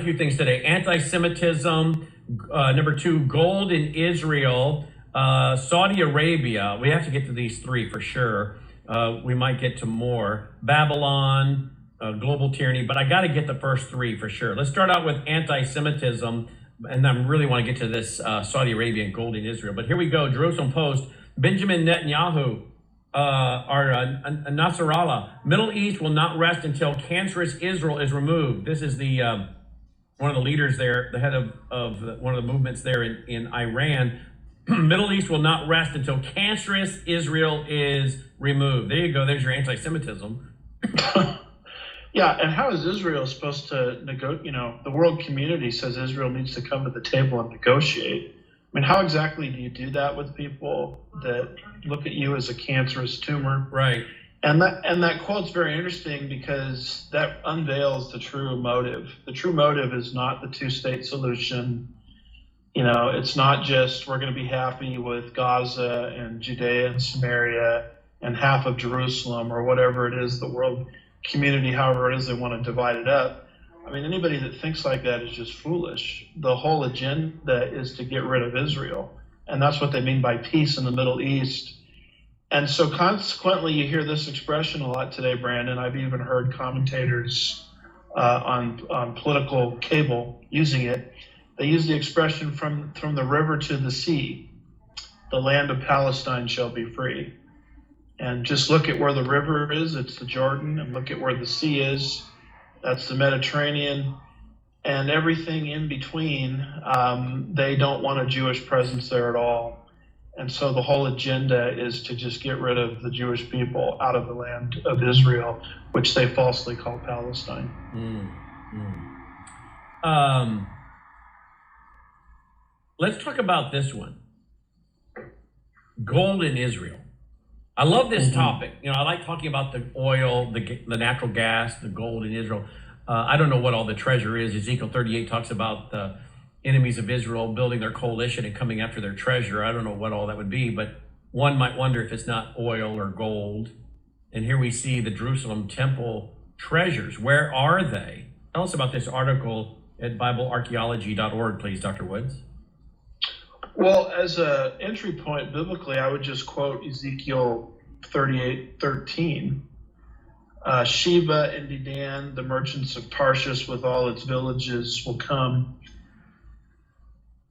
few things today. Anti-Semitism, number two, gold in Israel, Saudi Arabia. We have to get to these three for sure. We might get to more. Babylon, global tyranny, but I got to get the first three for sure. Let's start out with anti-Semitism, and I really want to get to this Saudi Arabia and gold in Israel. But here we go. Jerusalem Post, Benjamin Netanyahu, Nasrallah, Middle East will not rest until cancerous Israel is removed. This is the one of the leaders there, the head of one of the movements there in Iran. Middle East will not rest until cancerous Israel is removed. There you go. There's your anti-Semitism. Yeah, and how is Israel supposed to negotiate? You know, the world community says Israel needs to come to the table and negotiate. I mean, how exactly do you do that with people that look at you as a cancerous tumor? Right. And that quote's very interesting because that unveils the true motive. The true motive is not the two-state solution. You know, it's not just we're going to be happy with Gaza and Judea and Samaria and half of Jerusalem or whatever it is, the world community, however it is they want to divide it up. I mean, anybody that thinks like that is just foolish. The whole agenda is to get rid of Israel. And that's what they mean by peace in the Middle East. And so consequently, you hear this expression a lot today, Brandon. I've even heard commentators on political cable using it. They use the expression from the river to the sea, the land of Palestine shall be free. And just look at where the river is, it's the Jordan, and look at where the sea is, that's the Mediterranean, and everything in between. They don't want a Jewish presence there at all. And so the whole agenda is to just get rid of the Jewish people out of the land of Israel, which they falsely call Palestine. Let's talk about this one. Gold in Israel. I love this topic. You know, I like talking about the oil, the natural gas, the gold in Israel. I don't know what all the treasure is. Ezekiel 38 talks about the enemies of Israel building their coalition and coming after their treasure. I don't know what all that would be, but one might wonder if it's not oil or gold. And here we see the Jerusalem temple treasures. Where are they? Tell us about this article at BibleArchaeology.org, please, Dr. Woods. Well, as an entry point biblically, I would just quote Ezekiel 38:13. Sheba and Dedan, the merchants of Tarshish with all its villages will come.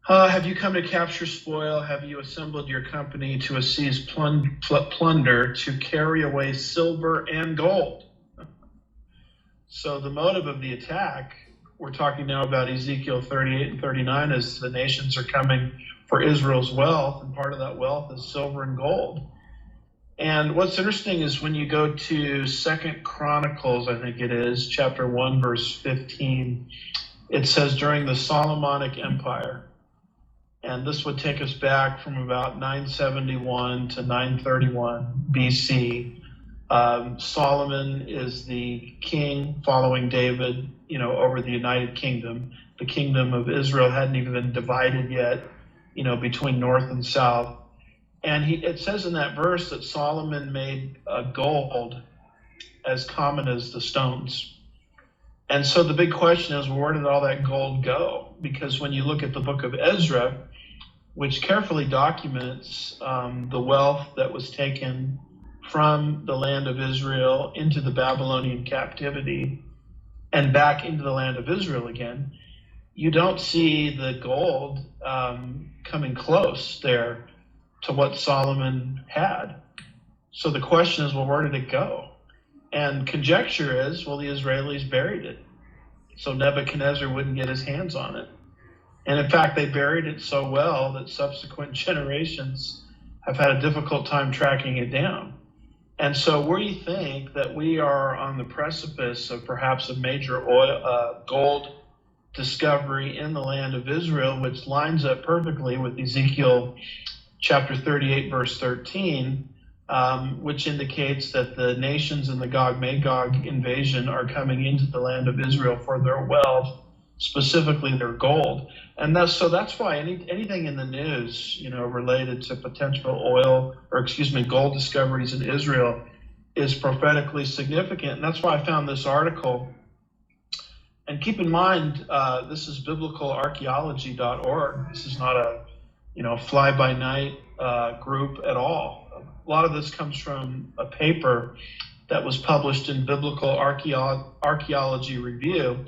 Have you come to capture spoil? Have you assembled your company to seize plunder, to carry away silver and gold? So the motive of the attack, we're talking now about Ezekiel 38 and 39, is the nations are coming for Israel's wealth, and part of that wealth is silver and gold. And what's interesting is when you go to 2 Chronicles, I think it is, chapter 1, verse 15, it says during the Solomonic Empire, and this would take us back from about 971 to 931 BC. Solomon is the king following David, you know, over the United Kingdom. The kingdom of Israel hadn't even been divided yet, you know, between north and south. And it says in that verse that Solomon made gold as common as the stones. And so the big question is, well, where did all that gold go? Because when you look at the book of Ezra, which carefully documents the wealth that was taken from the land of Israel into the Babylonian captivity and back into the land of Israel again, you don't see the gold coming close there to what Solomon had. So the question is, well, where did it go? And conjecture is, well, the Israelis buried it so Nebuchadnezzar wouldn't get his hands on it. And in fact, they buried it so well that subsequent generations have had a difficult time tracking it down. And so we think that we are on the precipice of perhaps a major gold discovery in the land of Israel, which lines up perfectly with Ezekiel chapter 38, verse 13, which indicates that the nations in the Gog-Magog invasion are coming into the land of Israel for their wealth, specifically their gold. And that's why anything in the news, you know, related to potential gold discoveries in Israel is prophetically significant. And that's why I found this article And keep in mind, this is biblicalarchaeology.org. This is not a fly-by-night group at all. A lot of this comes from a paper that was published in Biblical Archaeology Review,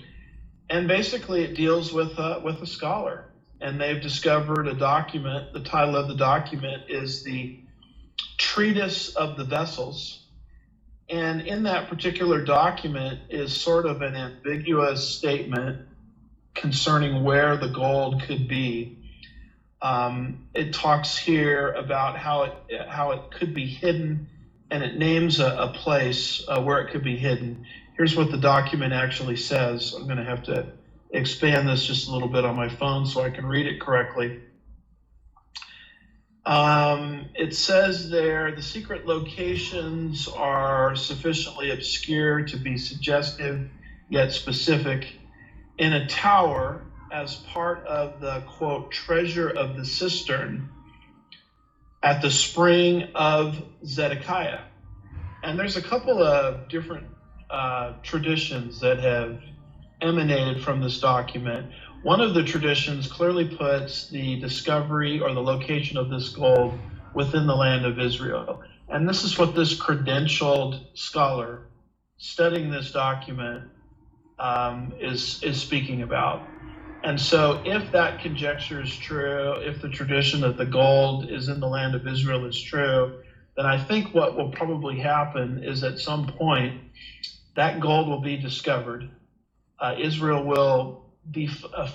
and basically it deals with a scholar. And they've discovered a document. The title of the document is the Treatise of the Vessels. And in that particular document is sort of an ambiguous statement concerning where the gold could be. It talks here about how it could be hidden, and it names a place where it could be hidden. Here's what the document actually says. I'm going to have to expand this just a little bit on my phone so I can read it correctly. It says there, the secret locations are sufficiently obscure to be suggestive yet specific. In a tower, as part of the, quote, treasure of the cistern at the spring of Zedekiah. And there's a couple of different traditions that have emanated from this document. One of the traditions clearly puts the discovery or the location of this gold within the land of Israel. And this is what this credentialed scholar studying this document is speaking about. And so if that conjecture is true, if the tradition that the gold is in the land of Israel is true, then I think what will probably happen is at some point that gold will be discovered. Israel will be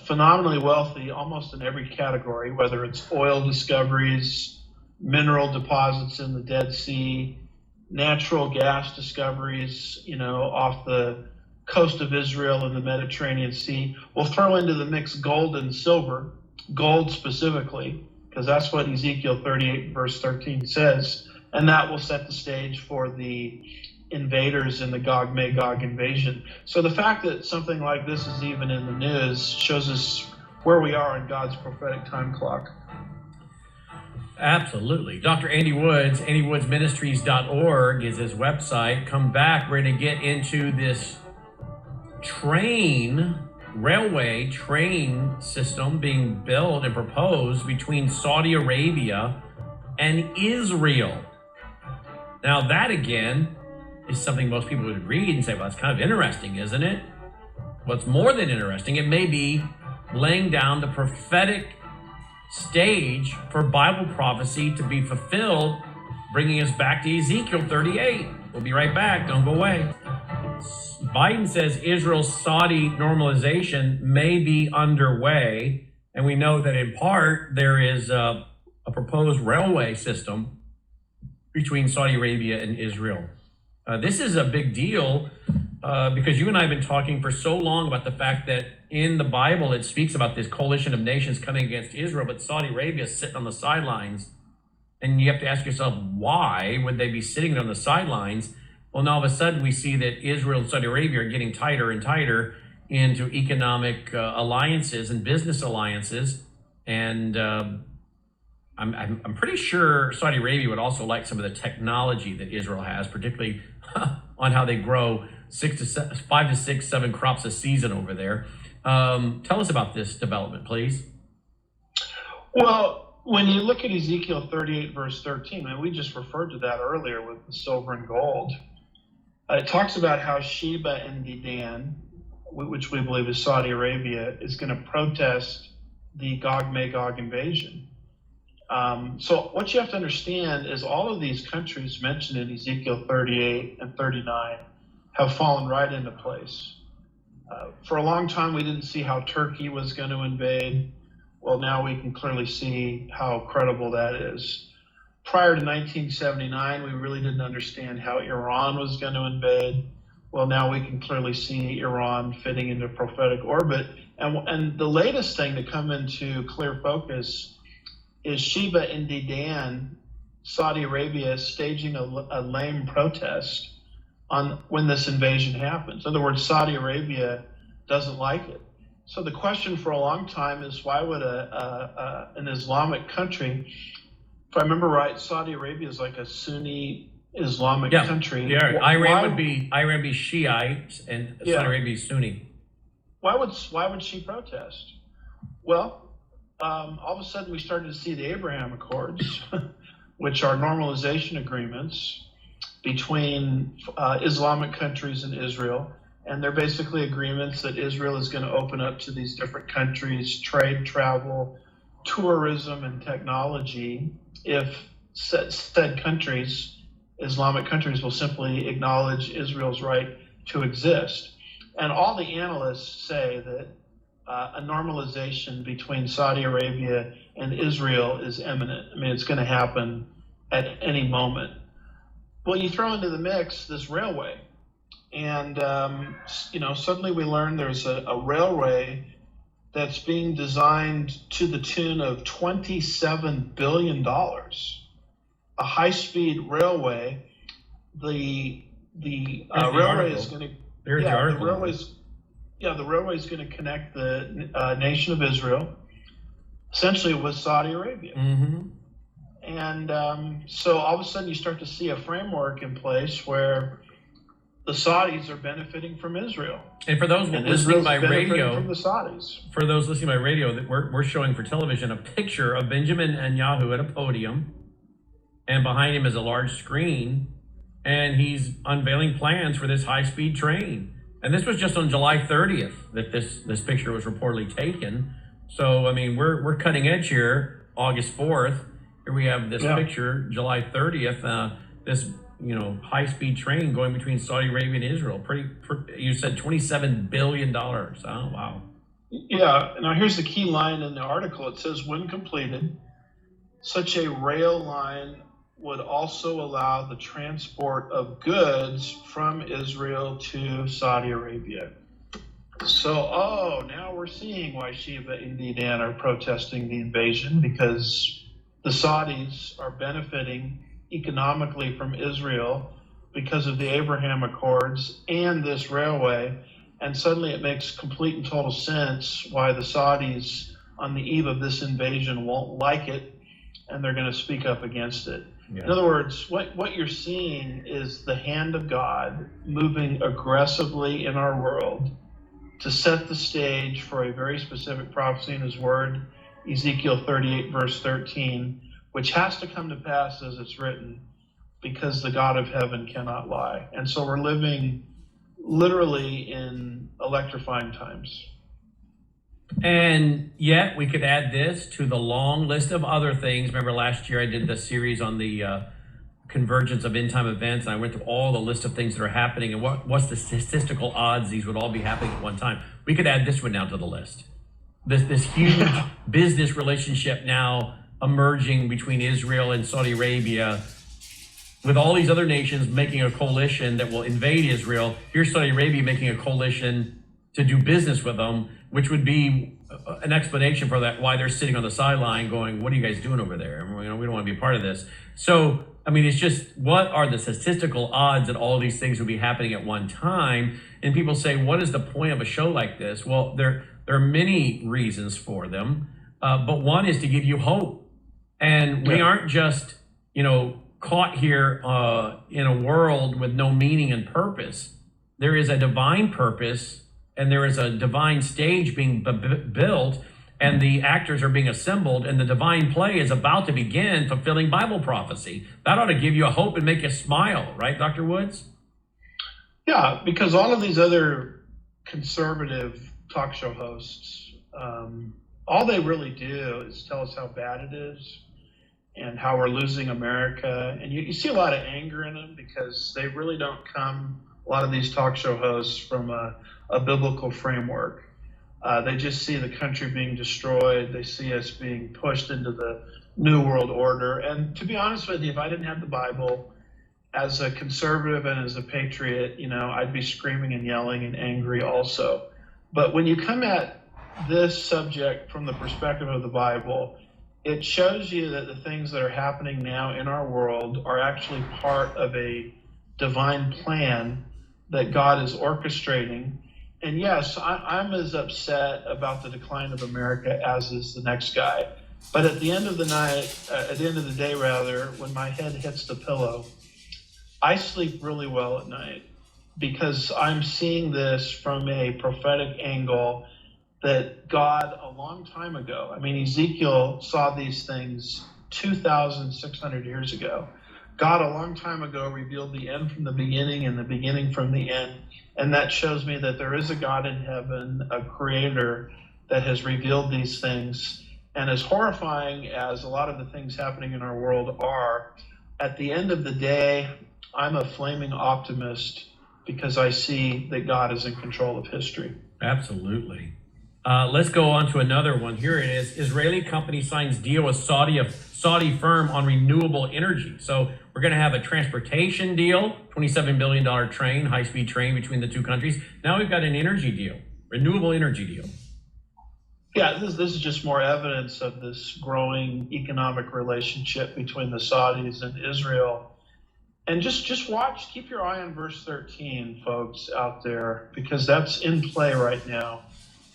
phenomenally wealthy almost in every category, whether it's oil discoveries, mineral deposits in the Dead Sea, natural gas discoveries, off the coast of Israel and the Mediterranean Sea. We'll throw into the mix gold and silver, gold specifically, because that's what Ezekiel 38 verse 13 says, and that will set the stage for the invaders in the Gog-Magog invasion. So the fact that something like this is even in the news shows us where we are in God's prophetic time clock. Absolutely. Dr. Andy Woods, andywoodsministries.org is his website. Come back, we're going to get into this railway train system being built and proposed between Saudi Arabia and Israel. Now that again is something most people would read and say, well, that's kind of interesting, isn't it? What's more than interesting, it may be laying down the prophetic stage for Bible prophecy to be fulfilled, bringing us back to Ezekiel 38. We'll be right back. Don't go away. Biden says Israel's Saudi normalization may be underway, and we know that in part there is a proposed railway system between Saudi Arabia and Israel. This is a big deal because you and I have been talking for so long about the fact that in the Bible it speaks about this coalition of nations coming against Israel, but Saudi Arabia is sitting on the sidelines. And you have to ask yourself, why would they be sitting on the sidelines? Well, now all of a sudden we see that Israel and Saudi Arabia are getting tighter and tighter into economic alliances and business alliances. And I'm pretty sure Saudi Arabia would also like some of the technology that Israel has, particularly on how they grow 5 to 6, 7 crops a season over there. Tell us about this development, please. Well, when you look at Ezekiel 38, verse 13, and we just referred to that earlier with the silver and gold, it talks about how Sheba and Dedan, which we believe is Saudi Arabia, is going to protest the Gog-Magog invasion. So what you have to understand is all of these countries mentioned in Ezekiel 38 and 39 have fallen right into place. For a long time, we didn't see how Turkey was going to invade. Well, now we can clearly see how credible that is. Prior to 1979, we really didn't understand how Iran was going to invade. Well, now we can clearly see Iran fitting into prophetic orbit. And the latest thing to come into clear focus is Sheba and Dedan, Saudi Arabia, staging a lame protest on when this invasion happens. In other words, Saudi Arabia doesn't like it. So the question for a long time is, why would an Islamic country, if I remember right, Saudi Arabia is like a Sunni Islamic country. Yeah, Iran would be Shiite and Saudi Arabia is Sunni. why would she protest? Well, all of a sudden we started to see the Abraham Accords, which are normalization agreements between Islamic countries and Israel. And they're basically agreements that Israel is going to open up to these different countries, trade, travel, tourism, and technology, if said countries, Islamic countries, will simply acknowledge Israel's right to exist. And all the analysts say that a normalization between Saudi Arabia and Israel is imminent. I mean, it's going to happen at any moment. Well, you throw into the mix this railway, and suddenly we learn there's a railway that's being designed to the tune of $27 billion, a high-speed railway. The railway is going to the railway is going to connect the nation of Israel, essentially, with Saudi Arabia. Mm-hmm. And so all of a sudden you start to see a framework in place where the Saudis are benefiting from Israel. And for those listening by radio, from the Saudis. For those listening by radio, that we're showing for television a picture of Benjamin Netanyahu at a podium, and behind him is a large screen, and he's unveiling plans for this high-speed train. And this was just on July 30th that this picture was reportedly taken. So I mean, we're cutting edge here. August 4th, here we have this picture, July 30th. This high-speed train going between Saudi Arabia and Israel. You said $27 billion. Oh, wow. Yeah. Now, here's the key line in the article. It says, when completed, such a rail line would also allow the transport of goods from Israel to Saudi Arabia. So, now we're seeing why Sheba and Dedan are protesting the invasion, because the Saudis are benefiting economically from Israel because of the Abraham Accords and this railway. And suddenly it makes complete and total sense why the Saudis on the eve of this invasion won't like it, and they're going to speak up against it. Yeah. In other words, what you're seeing is the hand of God moving aggressively in our world to set the stage for a very specific prophecy in his word, Ezekiel 38, verse 13, which has to come to pass as it's written, because the God of heaven cannot lie. And so we're living literally in electrifying times. And yet we could add this to the long list of other things. Remember last year I did the series on the convergence of end time events, and I went through all the list of things that are happening and what's the statistical odds these would all be happening at one time. We could add this one now to the list. This huge business relationship now emerging between Israel and Saudi Arabia, with all these other nations making a coalition that will invade Israel. Here's Saudi Arabia making a coalition to do business with them, which would be an explanation for that, why they're sitting on the sideline going, what are you guys doing over there? We don't want to be a part of this. So, I mean, it's just, what are the statistical odds that all of these things would be happening at one time? And people say, what is the point of a show like this? Well, there are many reasons for them, but one is to give you hope. And we aren't just, caught here in a world with no meaning and purpose. There is a divine purpose, and there is a divine stage being built, and the actors are being assembled, and the divine play is about to begin, fulfilling Bible prophecy. That ought to give you a hope and make you smile, right, Dr. Woods? Yeah, because all of these other conservative talk show hosts, all they really do is tell us how bad it is and how we're losing America. And you see a lot of anger in them because they really don't come, a lot of these talk show hosts, from a biblical framework. They just see the country being destroyed. They see us being pushed into the New World Order. And to be honest with you, if I didn't have the Bible, as a conservative and as a patriot, I'd be screaming and yelling and angry also. But when you come at this subject from the perspective of the Bible, it shows you that the things that are happening now in our world are actually part of a divine plan that God is orchestrating. And yes, I'm as upset about the decline of America as is the next guy. But at the end of the day, when my head hits the pillow, I sleep really well at night. because I'm seeing this from a prophetic angle that God a long time ago, I mean, Ezekiel saw these things 2,600 years ago. God a long time ago revealed the end from the beginning and the beginning from the end. And that shows me that there is a God in heaven, a creator that has revealed these things. And as horrifying as a lot of the things happening in our world are, at the end of the day, I'm a flaming optimist because I see that God is in control of history. Absolutely. Let's go on to another one. Here it is. Israeli company signs deal with Saudi firm on renewable energy. So we're going to have a transportation deal, $27 billion train, high-speed train between the two countries. Now we've got an energy deal, renewable energy deal. Yeah, this is just more evidence of this growing economic relationship between the Saudis and Israel. And just watch, keep your eye on verse 13, folks out there, because that's in play right now.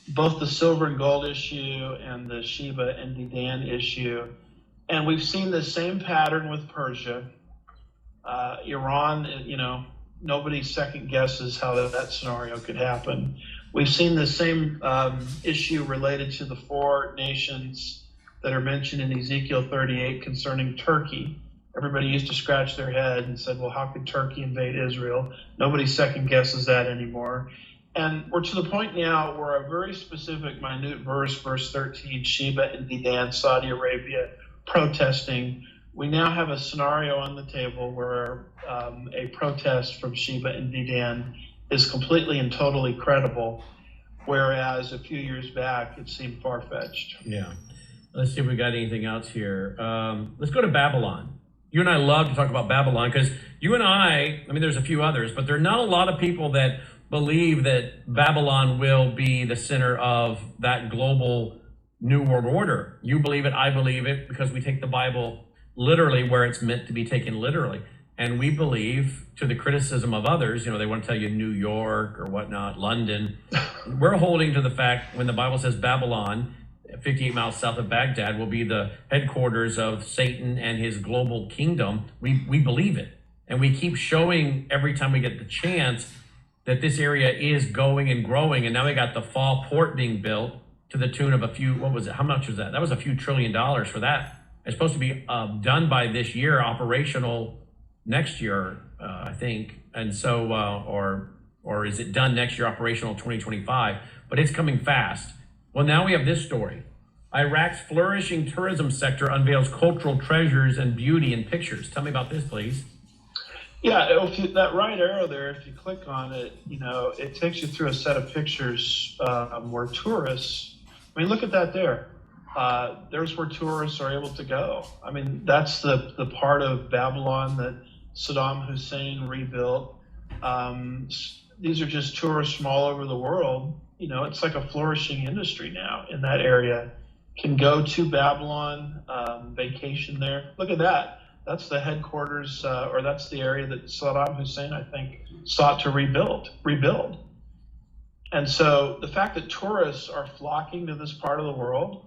Both the silver and gold issue and the Sheba and Dedan issue. And we've seen the same pattern with Persia. Iran, nobody second guesses how that scenario could happen. We've seen the same issue related to the four nations that are mentioned in Ezekiel 38 concerning Turkey. Everybody used to scratch their head and said, well, how could Turkey invade Israel? Nobody second guesses that anymore. And we're to the point now where a very specific, minute verse 13, Sheba and Dedan, Saudi Arabia, protesting. We now have a scenario on the table where a protest from Sheba and Dedan is completely and totally credible, whereas a few years back it seemed far-fetched. Yeah. Let's see if we got anything else here. Let's go to Babylon. You and I love to talk about Babylon because you and I mean, there's a few others, but there are not a lot of people that believe that Babylon will be the center of that global new world order. You believe it, I believe it, because we take the Bible literally where it's meant to be taken literally. And we believe, to the criticism of others, they want to tell you New York or whatnot, London. We're holding to the fact when the Bible says Babylon, 58 miles south of Baghdad, will be the headquarters of Satan and his global kingdom. We believe it. And we keep showing every time we get the chance that this area is going and growing. And now we got the fall port being built to the tune of how much was that? That was a few $1 trillion for that. It's supposed to be done by this year, operational next year, I think. And so, or is it done next year, operational 2025? But it's coming fast. Well, now we have this story. Iraq's flourishing tourism sector unveils cultural treasures and beauty in pictures. Tell me about this, please. Yeah, that right arrow there, if you click on it, it takes you through a set of pictures where tourists, look at that there. There's where tourists are able to go. That's the part of Babylon that Saddam Hussein rebuilt. These are just tourists from all over the world. It's like a flourishing industry now in that area. Can go to Babylon, vacation there. Look at that. That's the headquarters, or that's the area that Saddam Hussein, I think, sought to rebuild. And so the fact that tourists are flocking to this part of the world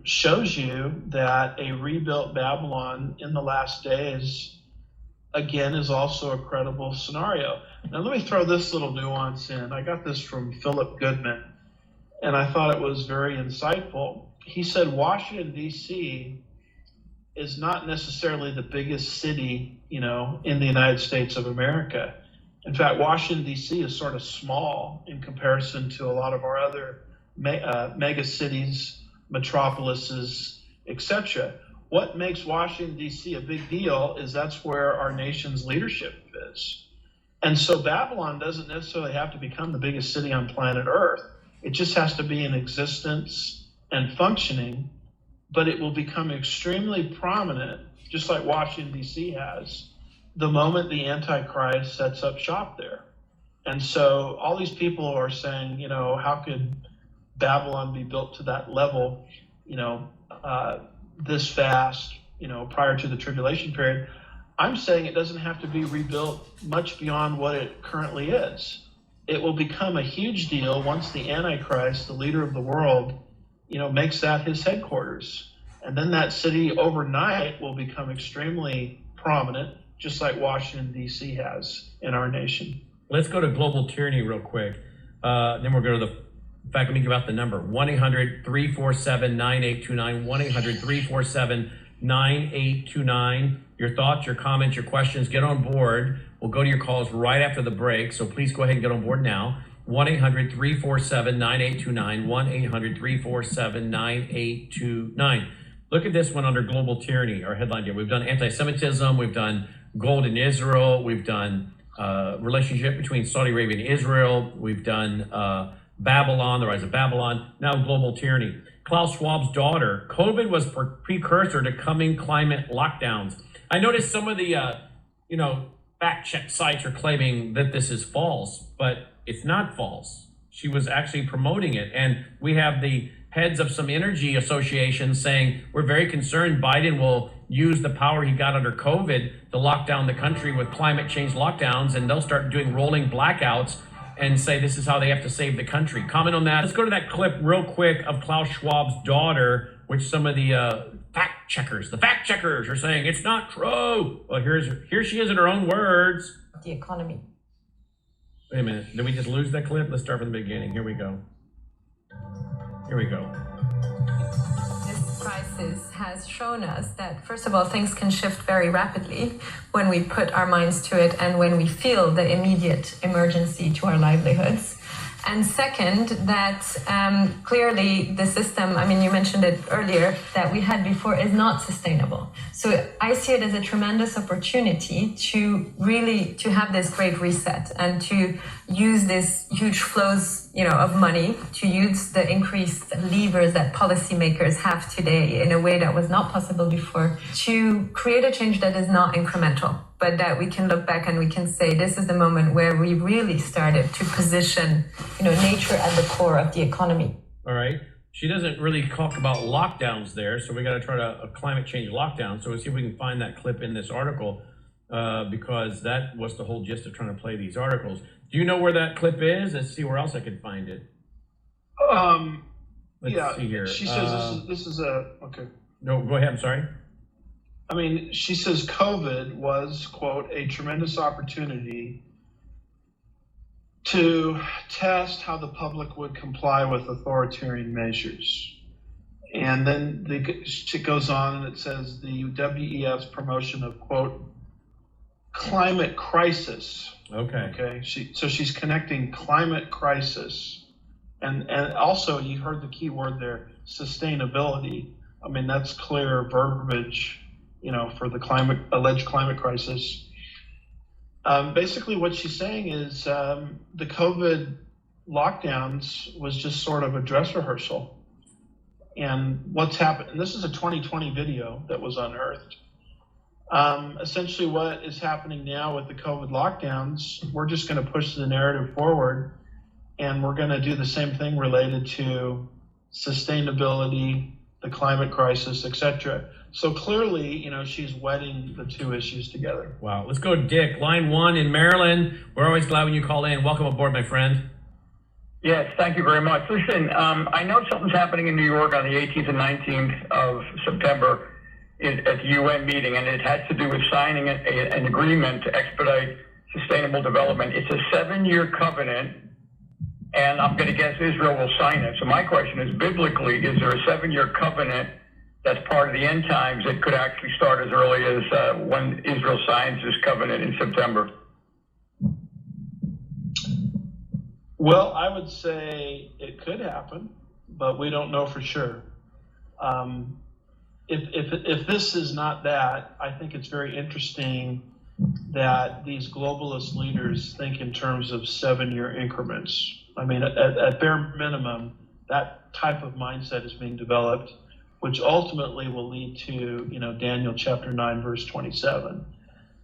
shows you that a rebuilt Babylon in the last days, again, is also a credible scenario. Now, let me throw this little nuance in. I got this from Philip Goodman, and I thought it was very insightful. He said Washington, D.C. is not necessarily the biggest city, in the United States of America. In fact, Washington, D.C. is sort of small in comparison to a lot of our other mega cities, metropolises, etc. What makes Washington, D.C. a big deal is that's where our nation's leadership is. And so Babylon doesn't necessarily have to become the biggest city on planet Earth. It just has to be in existence and functioning, but it will become extremely prominent, just like Washington, D.C. has, the moment the Antichrist sets up shop there. And so all these people are saying, how could Babylon be built to that level, this fast, prior to the tribulation period? I'm saying it doesn't have to be rebuilt much beyond what it currently is. It will become a huge deal once the Antichrist, the leader of the world, makes that his headquarters. And then that city overnight will become extremely prominent, just like Washington, D.C. has in our nation. Let's go to global tyranny real quick. Then we'll go to the, in fact, let me give out the number, 1-800-347-9829, 1-800-347-9829. Your thoughts, your comments, your questions, get on board. We'll go to your calls right after the break, so please go ahead and get on board now. 1-800-347-9829, 1-800-347-9829. Look at this one under global tyranny, our headline here. We've done anti-Semitism, we've done gold in Israel, we've done relationship between Saudi Arabia and Israel, we've done Babylon, the rise of Babylon, now global tyranny. Klaus Schwab's daughter, COVID was precursor to coming climate lockdowns. I noticed some of the, fact check sites are claiming that this is false, but it's not false. She was actually promoting it. And we have the heads of some energy associations saying, we're very concerned Biden will use the power he got under COVID to lock down the country with climate change lockdowns, and they'll start doing rolling blackouts and say this is how they have to save the country. Comment on that. Let's go to that clip real quick of Klaus Schwab's daughter, which some of the fact checkers are saying it's not true. Well, here she is in her own words. The economy. Wait a minute, did we just lose that clip? Let's start from the beginning. Here we go. This crisis has shown us that, first of all, things can shift very rapidly when we put our minds to it and when we feel the immediate emergency to our livelihoods. And second, that clearly the system, you mentioned it earlier, that we had before is not sustainable. So I see it as a tremendous opportunity to really to have this great reset and to use this huge flows, of money, to use the increased levers that policymakers have today in a way that was not possible before, to create a change that is not incremental, but that we can look back and we can say this is the moment where we really started to position, nature at the core of the economy. All right. She doesn't really talk about lockdowns there, so we got to try to climate change lockdown. So let's see if we can find that clip in this article, because that was the whole gist of trying to play these articles. Do you know where that clip is? Let's see where else I could find it. Let's see here. She says this is okay. No, go ahead. I'm sorry. She says COVID was, quote, a tremendous opportunity to test how the public would comply with authoritarian measures. And then it goes on and it says the WEF's promotion of, quote, climate crisis. Okay. So she's connecting climate crisis and also you heard the key word there, sustainability. That's clear verbiage, for the alleged climate crisis. Basically what she's saying is the COVID lockdowns was just sort of a dress rehearsal. And what's happened, and this is a 2020 video that was unearthed. Essentially what is happening now with the COVID lockdowns, we're just going to push the narrative forward and we're going to do the same thing related to sustainability, the climate crisis, etc. So clearly, she's wedding the two issues together. Wow. Let's go to Dick, line 1 in Maryland. We're always glad when you call in. Welcome aboard, my friend. Yes, thank you very much. Listen, I know something's happening in New York on the 18th and 19th of September at the UN meeting, and it has to do with signing an agreement to expedite sustainable development. It's a 7-year covenant, and I'm going to guess Israel will sign it. So my question is, biblically, is there a 7-year covenant that's part of the end times that could actually start as early as when Israel signs this covenant in September? Well, I would say it could happen, but we don't know for sure. If this is not that, I think it's very interesting that these globalist leaders think in terms of 7-year increments. At bare minimum, that type of mindset is being developed, which ultimately will lead to, Daniel chapter 9, verse 27.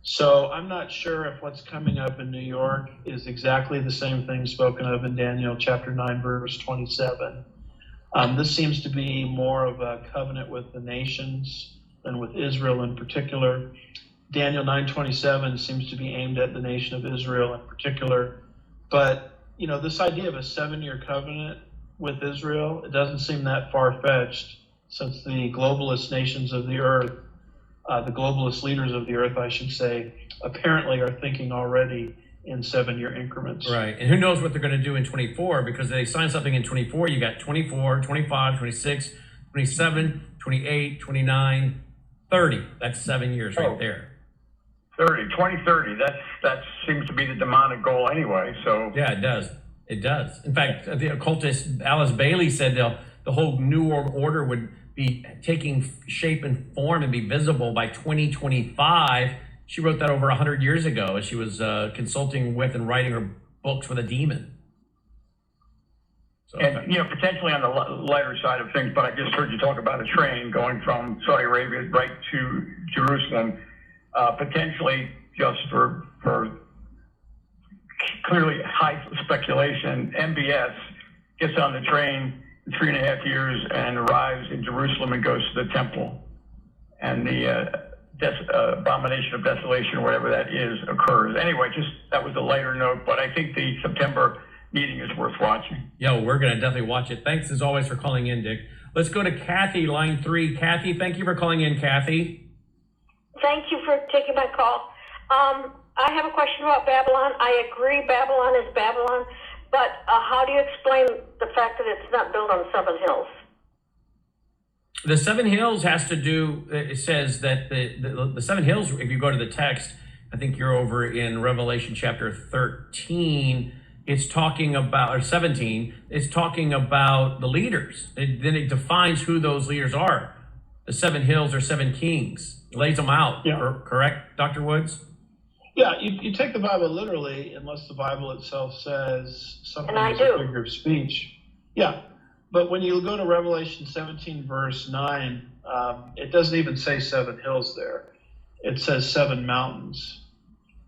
So I'm not sure if what's coming up in New York is exactly the same thing spoken of in Daniel chapter 9, verse 27. This seems to be more of a covenant with the nations than with Israel in particular. Daniel 9:27 seems to be aimed at the nation of Israel in particular. But, this idea of a 7-year covenant with Israel, it doesn't seem that far-fetched, since the globalist nations of the earth the globalist leaders of the earth, I should say, apparently are thinking already in 7-year increments. Right. And who knows what they're going to do in 24, because they sign something in 24, you got 24, 25, 26, 27, 28, 29, 30. That's 7 years right there. 2030. That seems to be the demonic goal anyway. So Yeah, it does. It does. In fact, the occultist Alice Bailey said the whole New World Order would be taking shape and form and be visible by 2025. She wrote that over 100 years ago as she was consulting with and writing her books with a demon. So, and potentially on the lighter side of things, but I just heard you talk about a train going from Saudi Arabia right to Jerusalem, potentially just for clearly high speculation. MBS gets on the train in 3.5 years and arrives in Jerusalem and goes to the temple, and the abomination of desolation, whatever that is, occurs. Anyway, just that was a lighter note, but I think the September meeting is worth watching. Yeah, well, we're going to definitely watch it. Thanks as always for calling in, Dick. Let's go to Kathy, line 3. Kathy, thank you for calling in, Kathy. Thank you for taking my call. I have a question about Babylon. I agree Babylon is Babylon, but how do you explain the fact that it's not built on 7 hills? The 7 hills has to do, it says that the 7 hills, if you go to the text, I think you're over in Revelation chapter 13, it's talking about, or 17, it's talking about the leaders. Then it defines who those leaders are. The 7 hills are 7 kings. It lays them out, correct, Dr. Woods? Yeah, you take the Bible literally unless the Bible itself says something And I as do. a figure of speech. Yeah, but when you go to Revelation 17, verse 9, it doesn't even say 7 hills there. It says 7 mountains.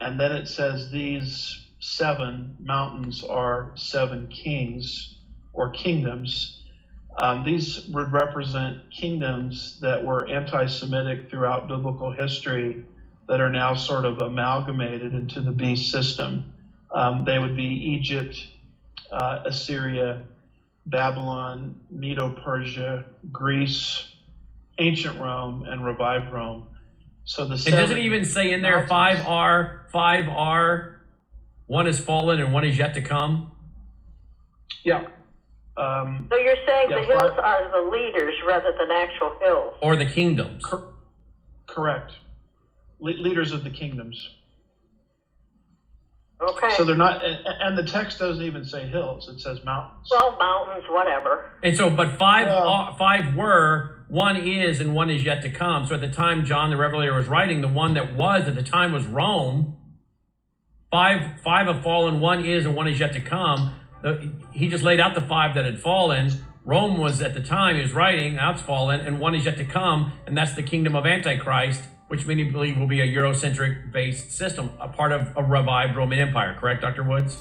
And then it says these 7 mountains are 7 kings or kingdoms. These would represent kingdoms that were anti-Semitic throughout biblical history that are now sort of amalgamated into the beast system. They would be Egypt, Assyria, Babylon, Medo-Persia, Greece, ancient Rome, and revived Rome. So the It doesn't even say in there 5R, one is fallen and one is yet to come. Yeah. So you're saying Yeah, the hills are the leaders rather than actual hills? Or the kingdoms. Correct. Leaders of the kingdoms. Okay. So they're not, and the text doesn't even say hills, it says mountains. Well, mountains, whatever. And so, but five were, one is, and one is yet to come. So at the time John the Revelator was writing, the one that was at the time was Rome. Five have fallen, one is, and one is yet to come. He just laid out the 5 that had fallen. Rome was at the time he was writing, now it's fallen, and one is yet to come, and that's the kingdom of Antichrist, which many believe will be a Eurocentric based system, a part of a revived Roman Empire. Correct, Dr. Woods?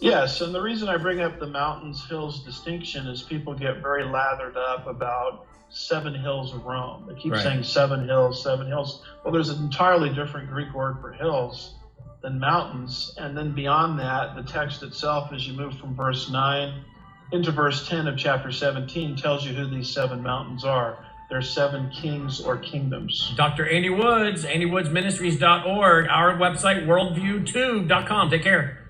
Yes, and the reason I bring up the mountains hills distinction is people get very lathered up about 7 hills of Rome. They keep saying 7 hills, 7 hills. Well, there's an entirely different Greek word for hills than mountains. And then beyond that, the text itself, as you move from verse 9 into verse 10 of chapter 17, tells you who these 7 mountains are. They're 7 kings or kingdoms. Dr. Andy Woods, AndyWoodsMinistries.org, our website, worldviewtube.com. Take care.